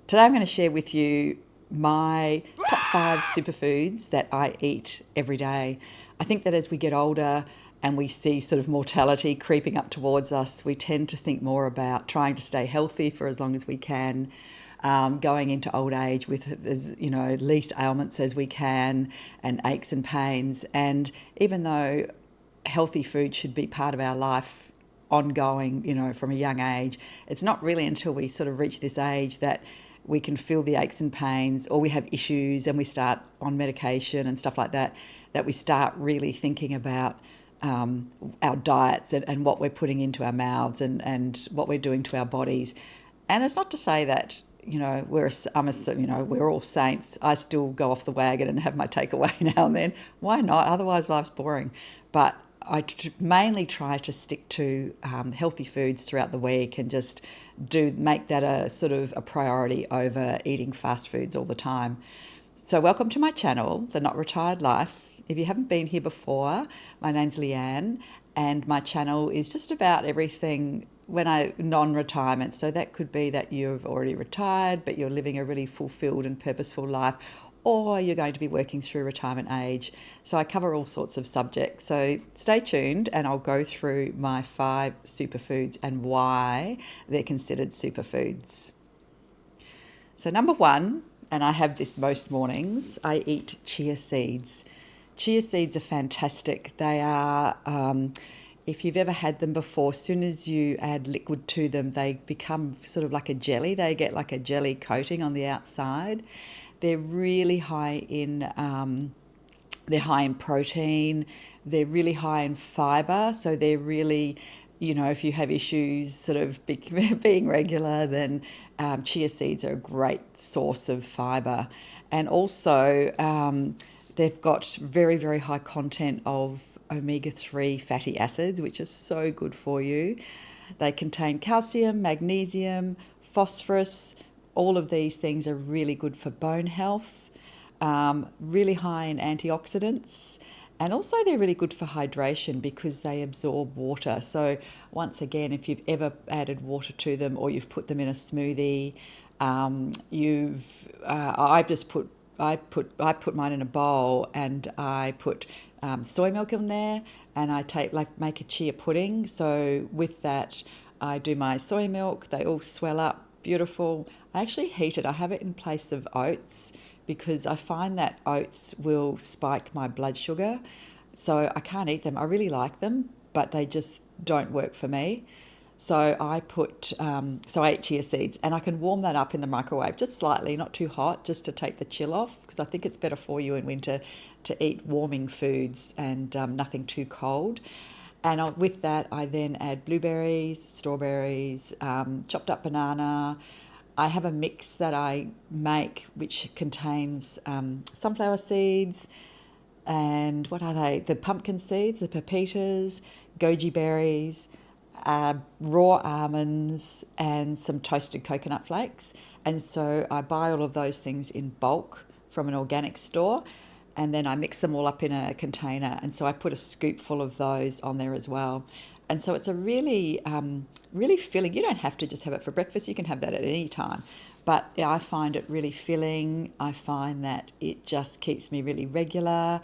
Today I'm going to share with you my top 5 superfoods that I eat every day. I think that as we get older and we see sort of mortality creeping up towards us, we tend to think more about trying to stay healthy for as long as we can, going into old age with as least ailments as we can, and aches and pains. And even though healthy food should be part of our life ongoing, from a young age, it's not really until we sort of reach this age that we can feel the aches and pains, or we have issues and we start on medication and stuff like that, that we start really thinking about our diets and what we're putting into our mouths and what we're doing to our bodies. And it's not to say that we're all saints. I still go off the wagon and have my takeaway now and then. Why not? Otherwise, life's boring. But I mainly try to stick to healthy foods throughout the week and just make that a sort of a priority over eating fast foods all the time. So welcome to my channel, The Not Retired Life. If you haven't been here before, my name's Leanne, and my channel is just about everything non-retirement. So that could be that you've already retired, but you're living a really fulfilled and purposeful life, or you're going to be working through retirement age. So I cover all sorts of subjects. So stay tuned and I'll go through my 5 superfoods and why they're considered superfoods. So number 1, and I have this most mornings, I eat chia seeds. Chia seeds are fantastic. They are, if you've ever had them before, as soon as you add liquid to them, they become sort of like a jelly. They get like a jelly coating on the outside. They're really high in protein. They're really high in fiber. So they're really, if you have issues sort of being regular, then chia seeds are a great source of fiber. And also they've got very, very high content of omega-3 fatty acids, which is so good for you. They contain calcium, magnesium, phosphorus. All of these things are really good for bone health, really high in antioxidants, and also they're really good for hydration because they absorb water. So once again, if you've ever added water to them or you've put them in a smoothie, I put mine in a bowl and I put soy milk in there, and I make a chia pudding. So with that, I do my soy milk. They all swell up. Beautiful. I actually heat it. I have it in place of oats because I find that oats will spike my blood sugar. So I can't eat them. I really like them, but they just don't work for me. So I ate chia seeds, and I can warm that up in the microwave just slightly, not too hot, just to take the chill off, because I think it's better for you in winter to eat warming foods and nothing too cold. And with that, I then add blueberries, strawberries, chopped up banana. I have a mix that I make which contains sunflower seeds, and what are they? The pumpkin seeds, the pepitas, goji berries, raw almonds, and some toasted coconut flakes. And so I buy all of those things in bulk from an organic store, and then I mix them all up in a container. And so I put a scoopful of those on there as well. And so it's a really, really filling. You don't have to just have it for breakfast. You can have that at any time. But I find it really filling. I find that it just keeps me really regular,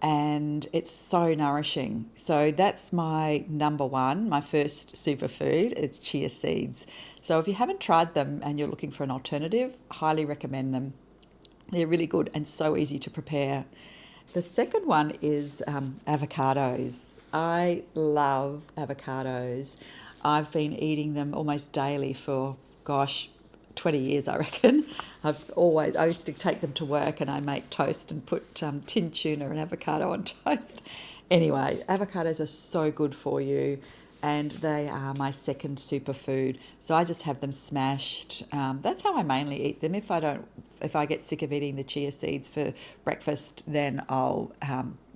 and it's so nourishing. So that's my number 1, my first superfood. It's chia seeds. So if you haven't tried them and you're looking for an alternative, highly recommend them. They're really good and so easy to prepare. The second one is avocados. I love avocados. I've been eating them almost daily for, 20 years, I reckon. I used to take them to work and I make toast and put tin tuna and avocado on toast. Anyway, avocados are so good for you, and they are my second superfood. So I just have them smashed. That's how I mainly eat them. If I get sick of eating the chia seeds for breakfast, then I'll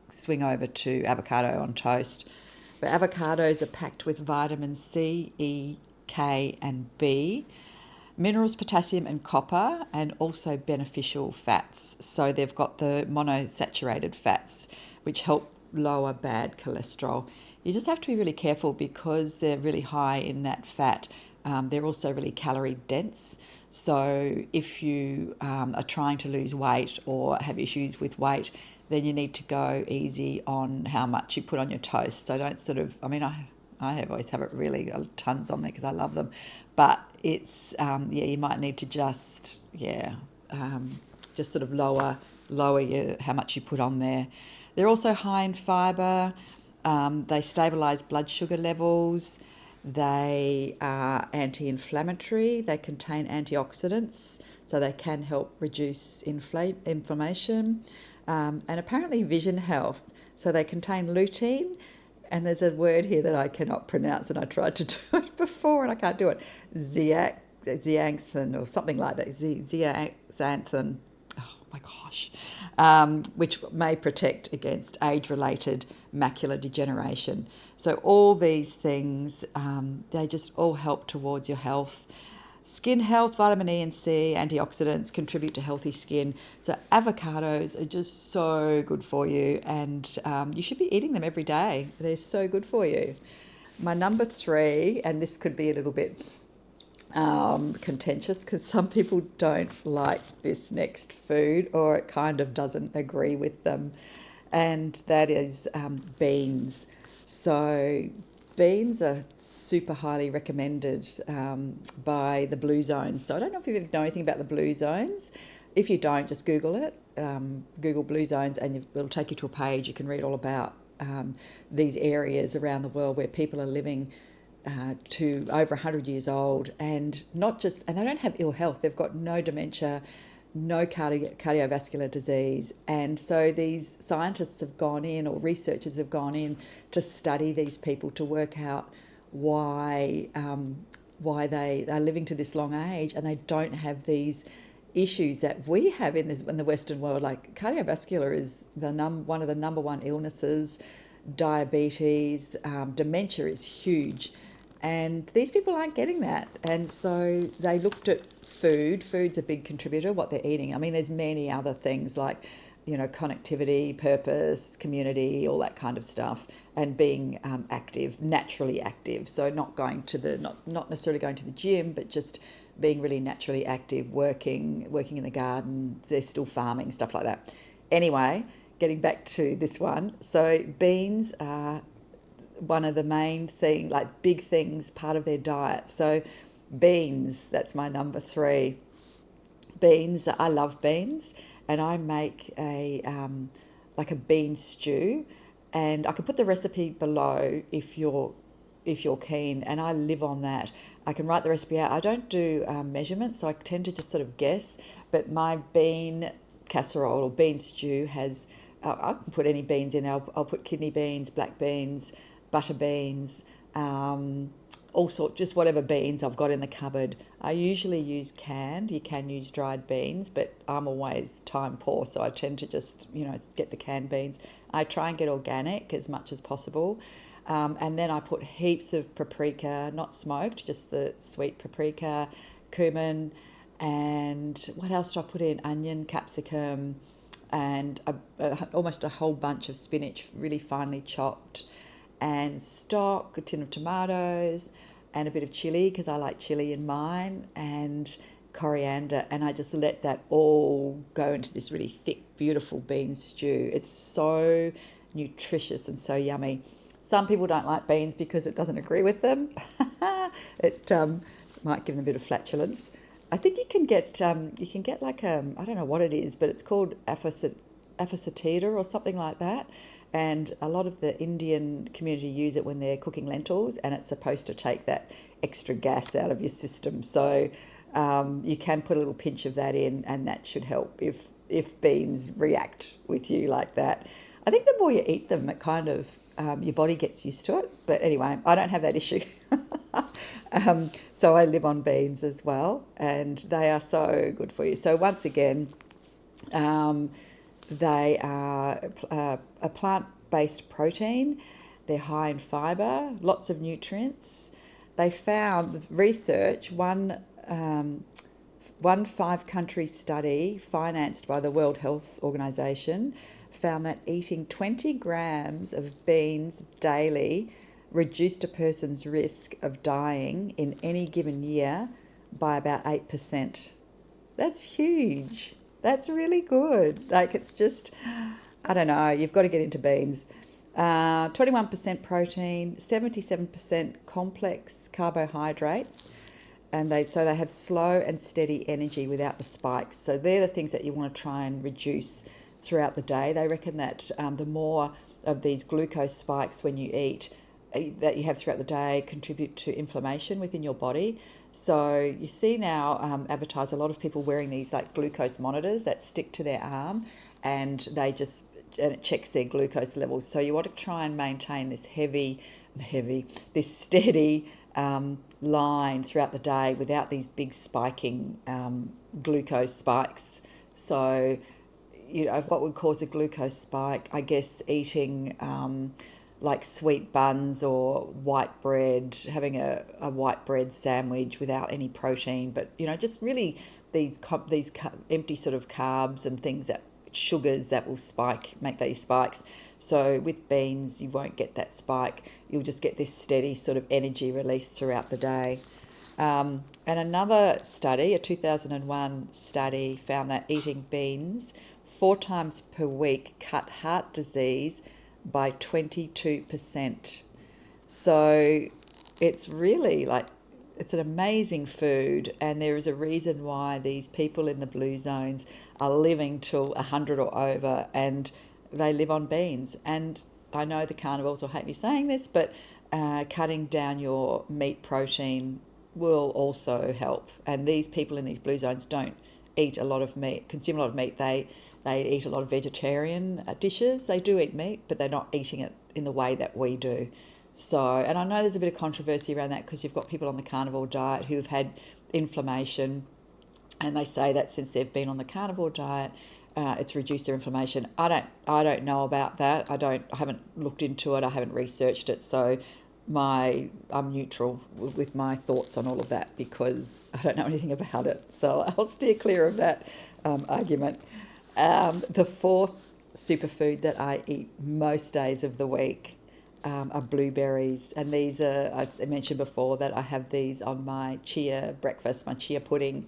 swing over to avocado on toast. But avocados are packed with vitamin C, E, K, and B, minerals, potassium and copper, and also beneficial fats. So they've got the monosaturated fats, which help lower bad cholesterol. You just have to be really careful because they're really high in that fat. They're also really calorie dense. So if you are trying to lose weight or have issues with weight, then you need to go easy on how much you put on your toast. So don't sort of, I have always have it really tons on there because I love them. But it's, you might need to just sort of lower how much you put on there. They're also high in fibre. They stabilise blood sugar levels. They are anti-inflammatory. They contain antioxidants, so they can help reduce inflammation. And apparently vision health. So they contain lutein, and there's a word here that I cannot pronounce, and I tried to do it before and I can't do it. Zeaxanthin or something like that. Zeaxanthin. Oh my gosh. Which may protect against age-related macular degeneration. So all these things, they just all help towards your health. Skin health, vitamin E and C, antioxidants contribute to healthy skin. So avocados are just so good for you, and you should be eating them every day. They're so good for you. My number 3, and this could be a little bit contentious because some people don't like this next food, or it kind of doesn't agree with them, and that is beans. So beans are super highly recommended by the Blue Zones. So I don't know if you know anything about the Blue Zones. If you don't, just Google it. Google Blue Zones and it'll take you to a page. You can read all about these areas around the world where people are living to over 100 years old, and they don't have ill health. They've got no dementia, no cardiovascular disease. And so these scientists have gone in, or researchers have gone in, to study these people to work out why they are living to this long age and they don't have these issues that we have in the Western world. Like cardiovascular is one of the number one illnesses, diabetes, dementia is huge. And these people aren't getting that. And so they looked at food. Food's a big contributor, what they're eating. I mean, there's many other things like, connectivity, purpose, community, all that kind of stuff, and being active, naturally active. So not necessarily going to the gym, but just being really naturally active, working in the garden. They're still farming, stuff like that. Anyway, getting back to this one. So beans are one of the main big things, part of their diet. So beans, that's my number 3. Beans, I love beans, and I make a bean stew, and I can put the recipe below if you're keen, and I live on that. I can write the recipe out. I don't do measurements, so I tend to just sort of guess, but my bean casserole or bean stew has, I can put any beans in there. I'll put kidney beans, black beans, butter beans, all sorts, just whatever beans I've got in the cupboard. I usually use canned. You can use dried beans, but I'm always time poor, so I tend to just, get the canned beans. I try and get organic as much as possible. And then I put heaps of paprika, not smoked, just the sweet paprika, cumin, and what else do I put in? Onion, capsicum, and almost a whole bunch of spinach, really finely chopped, and stock, a tin of tomatoes, and a bit of chilli because I like chilli in mine, and coriander, and I just let that all go into this really thick, beautiful bean stew. It's so nutritious and so yummy. Some people don't like beans because it doesn't agree with them. It might give them a bit of flatulence. I think you can get like I don't know what it is, but it's called aphosatida or something like that. And a lot of the Indian community use it when they're cooking lentils, and it's supposed to take that extra gas out of your system. So you can put a little pinch of that in, and that should help if beans react with you like that. I think the more you eat them, it kind of, your body gets used to it. But anyway, I don't have that issue. So I live on beans as well, and they are so good for you. So once again, they are a plant-based protein. They're high in fibre, lots of nutrients. They found research, one 5-country study financed by the World Health Organization found that eating 20 grams of beans daily reduced a person's risk of dying in any given year by about 8%. That's huge. That's really good. Like, it's just, I don't know, you've got to get into beans. 21% protein, 77% complex carbohydrates, and they have slow and steady energy without the spikes. So they're the things that you want to try and reduce throughout the day. They reckon that the more of these glucose spikes when you eat that you have throughout the day contribute to inflammation within your body. So you see now advertise a lot of people wearing these like glucose monitors that stick to their arm, and and it checks their glucose levels. So you want to try and maintain this this steady line throughout the day without these big spiking glucose spikes. So, what would cause a glucose spike? I guess eating like sweet buns or white bread, having a white bread sandwich without any protein, but just really these empty sort of carbs and things that sugars that will make these spikes. So with beans, you won't get that spike. You'll just get this steady sort of energy release throughout the day. And another study, a 2001 study, found that eating beans 4 times per week cut heart disease by 22%. So it's really it's an amazing food, and there is a reason why these people in the blue zones are living till 100 or over, and they live on beans. And I know the carnivores will hate me saying this, but cutting down your meat protein will also help. And these people in these blue zones don't eat a lot of meat, consume a lot of meat. They eat a lot of vegetarian dishes. They do eat meat, but they're not eating it in the way that we do. So, and I know there's a bit of controversy around that because you've got people on the carnivore diet who've had inflammation, and they say that since they've been on the carnivore diet, it's reduced their inflammation. I don't know about that. I haven't looked into it. I haven't researched it. So I'm neutral with my thoughts on all of that because I don't know anything about it. So I'll steer clear of that argument. The fourth superfood that I eat most days of the week are blueberries, and these are, I mentioned before that I have these on my chia breakfast, my chia pudding,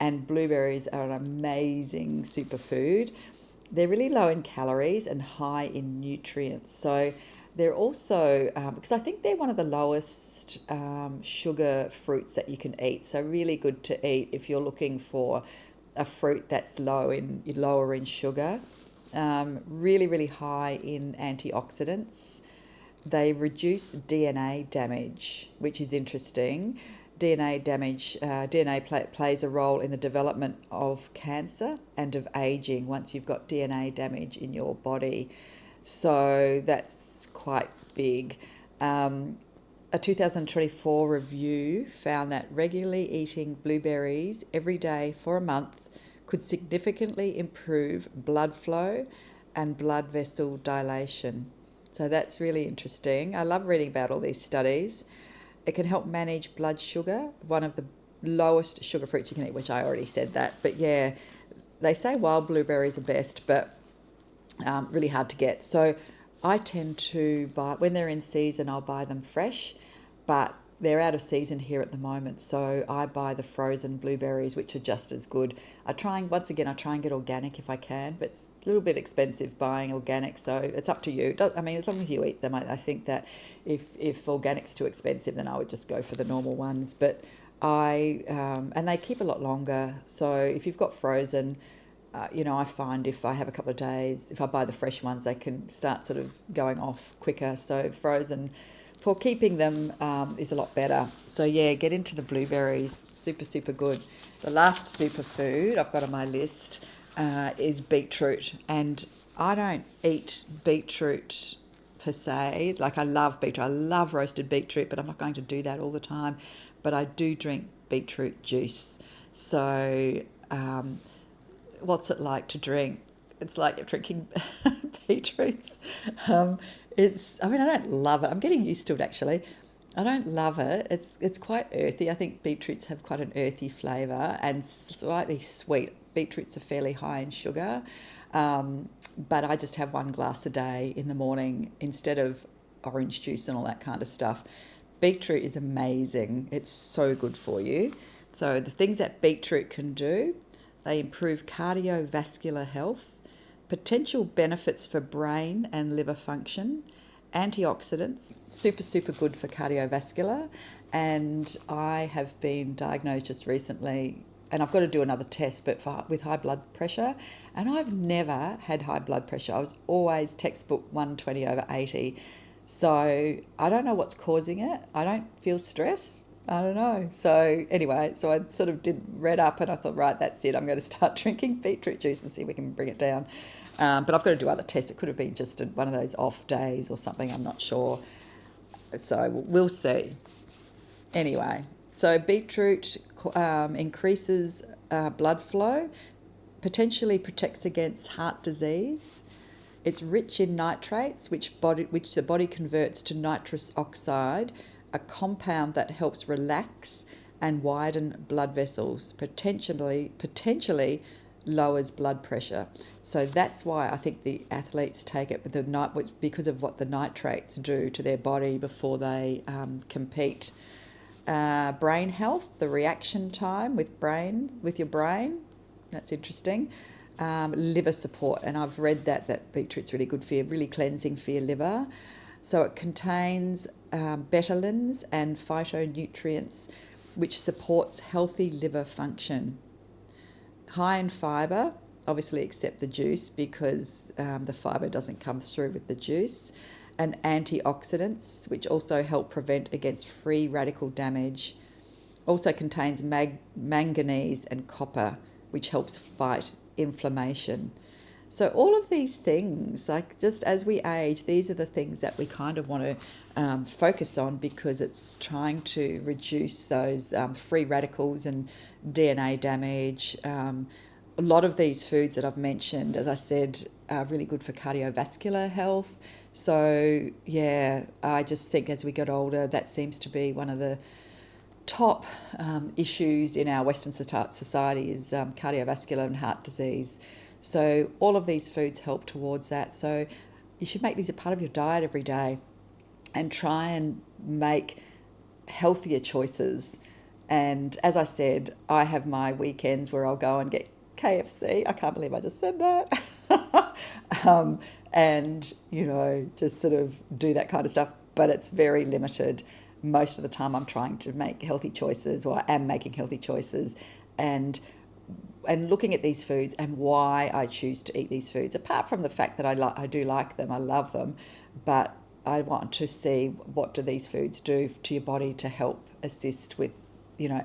and blueberries are an amazing superfood. They're really low in calories and high in nutrients. So they're also, because I think they're one of the lowest sugar fruits that you can eat. So really good to eat if you're looking for a fruit that's lower in sugar. Really, really high in antioxidants. They reduce DNA damage, which is interesting. DNA plays a role in the development of cancer and of aging once you've got DNA damage in your body. So that's quite big. A 2024 review found that regularly eating blueberries every day for a month could significantly improve blood flow and blood vessel dilation. So that's really interesting. I love reading about all these studies. It can help manage blood sugar, one of the lowest sugar fruits you can eat, which I already said that. But yeah, they say wild blueberries are best, but really hard to get. So I tend to buy, when they're in season, I'll buy them fresh, but they're out of season here at the moment. So I buy the frozen blueberries, which are just as good. I try and get organic if I can, but it's a little bit expensive buying organic. So it's up to you. I mean, as long as you eat them, I think that if organic's too expensive, then I would just go for the normal ones. But and they keep a lot longer. So if you've got frozen, I find if I have a couple of days, if I buy the fresh ones, they can start sort of going off quicker. So frozen for keeping them is a lot better. So yeah, get into the blueberries. Super, super good. The last superfood I've got on my list is beetroot. And I don't eat beetroot per se. Like, I love beetroot. I love roasted beetroot, but I'm not going to do that all the time. But I do drink beetroot juice. So what's it like to drink? It's like you're drinking beetroots. I don't love it. I'm getting used to it, actually. I don't love it. It's quite earthy. I think beetroots have quite an earthy flavour and slightly sweet. Beetroots are fairly high in sugar, but I just have one glass a day in the morning instead of orange juice and all that kind of stuff. Beetroot is amazing. It's so good for you. So the things that beetroot can do, they improve cardiovascular health, potential benefits for brain and liver function, antioxidants, super good for cardiovascular. And I have been diagnosed just recently, and I've got to do another test, but with high blood pressure. And I've never had high blood pressure. I was always textbook 120/80. So I don't know what's causing it. I don't feel stress. I don't know. So anyway, so I sort of read up and I thought, right, that's it. I'm going to start drinking beetroot juice and see if we can bring it down. But I've got to do other tests. It could have been just one of those off days or something. I'm not sure. So we'll see. Anyway, so beetroot increases blood flow, potentially protects against heart disease. It's rich in nitrates, which the body converts to nitrous oxide, a compound that helps relax and widen blood vessels, potentially lowers blood pressure. So that's why I think the athletes take it because of what the nitrates do to their body before they compete. Brain health, the reaction time with your brain, that's interesting. Liver support, and I've read that beetroot's really good for you, really cleansing for your liver. So it contains betalains and phytonutrients, which supports healthy liver function. High in fibre, obviously except the juice because the fibre doesn't come through with the juice. And antioxidants, which also help prevent against free radical damage. Also contains manganese and copper, which helps fight inflammation. So all of these things, like just as we age, these are the things that we kind of want to focus on because it's trying to reduce those free radicals and DNA damage. A lot of these foods that I've mentioned, as I said, are really good for cardiovascular health. So yeah, I just think as we get older, that seems to be one of the top issues in our Western society is cardiovascular and heart disease. So all of these foods help towards that. So you should make these a part of your diet every day and try and make healthier choices. And as I said, I have my weekends where I'll go and get KFC. I can't believe I just said that. And, just sort of do that kind of stuff. But it's very limited. Most of the time I'm trying to make healthy choices, or I am making healthy choices, and looking at these foods and why I choose to eat these foods. Apart from the fact that I do like them, I love them, but I want to see what do these foods do to your body to help assist with,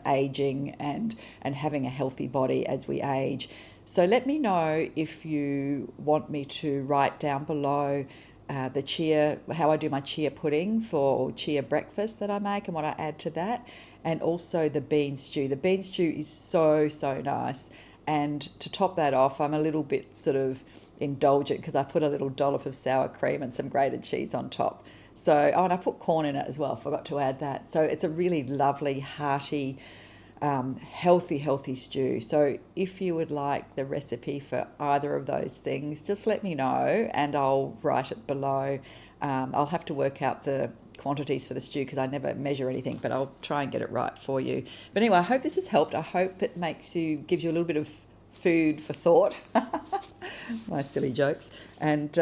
aging and having a healthy body as we age. So let me know if you want me to write down below how I do my chia pudding for chia breakfast that I make and what I add to that, and also the bean stew. The bean stew is so nice, and to top that off, I'm a little bit sort of indulgent because I put a little dollop of sour cream and some grated cheese on top. So, and I put corn in it as well, forgot to add that. So it's a really lovely, hearty, healthy stew. So if you would like the recipe for either of those things, just let me know and I'll write it below. I'll have to work out the quantities for the stew because I never measure anything, but I'll try and get it right for you. But anyway, I hope this has helped. I hope it gives you a little bit of food for thought. My silly jokes. And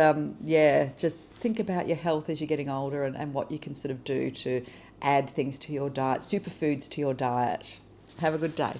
just think about your health as you're getting older and what you can sort of do to add things to your diet, superfoods to your diet. Have a good day.